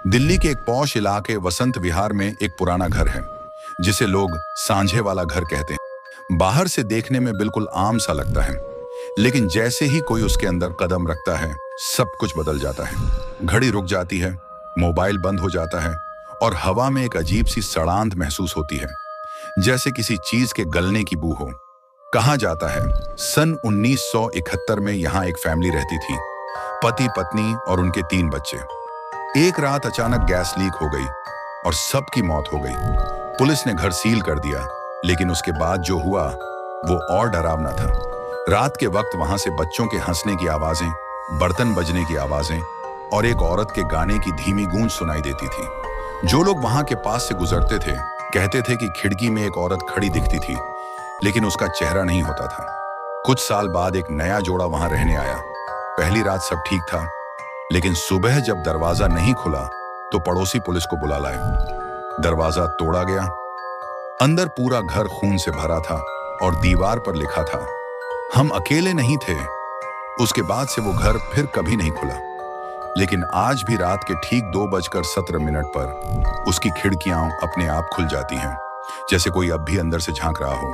दिल्ली के एक पॉश इलाके वसंत विहार में एक पुराना घर है जिसे लोग सांझे वाला घर कहते हैं। बाहर से देखने में बिल्कुल आम सा लगता है, लेकिन जैसे ही कोई उसके अंदर कदम रखता है सब कुछ बदल जाता है। घड़ी रुक जाती है, मोबाइल बंद हो जाता है और हवा में एक अजीब सी सड़ांध महसूस होती है, जैसे किसी चीज के गलने की बू हो। कहा जाता है सन 1971 में यहाँ एक फैमिली रहती थी, पति पत्नी और उनके 3 बच्चे। एक रात अचानक गैस लीक हो गई और सबकी मौत हो गई। पुलिस ने घर सील कर दिया, लेकिन उसके बाद जो हुआ वो और डरावना था। रात के वक्त वहां से बच्चों के हंसने की आवाजें, बर्तन बजने की आवाजें और एक औरत के गाने की धीमी गूंज सुनाई देती थी। जो लोग वहां के पास से गुजरते थे कहते थे कि खिड़की में एक औरत खड़ी दिखती थी, लेकिन उसका चेहरा नहीं होता था। कुछ साल बाद एक नया जोड़ा वहां रहने आया। पहली रात सब ठीक था, लेकिन सुबह जब दरवाजा नहीं खुला तो पड़ोसी पुलिस को बुला लाए। दरवाजा तोड़ा गया, अंदर पूरा घर खून से भरा था और दीवार पर लिखा था, हम अकेले नहीं थे। उसके बाद से वो घर फिर कभी नहीं खुला, लेकिन आज भी रात के ठीक 2:17 पर उसकी खिड़कियां अपने आप खुल जाती हैं, जैसे कोई अब भी अंदर से झांक रहा हो।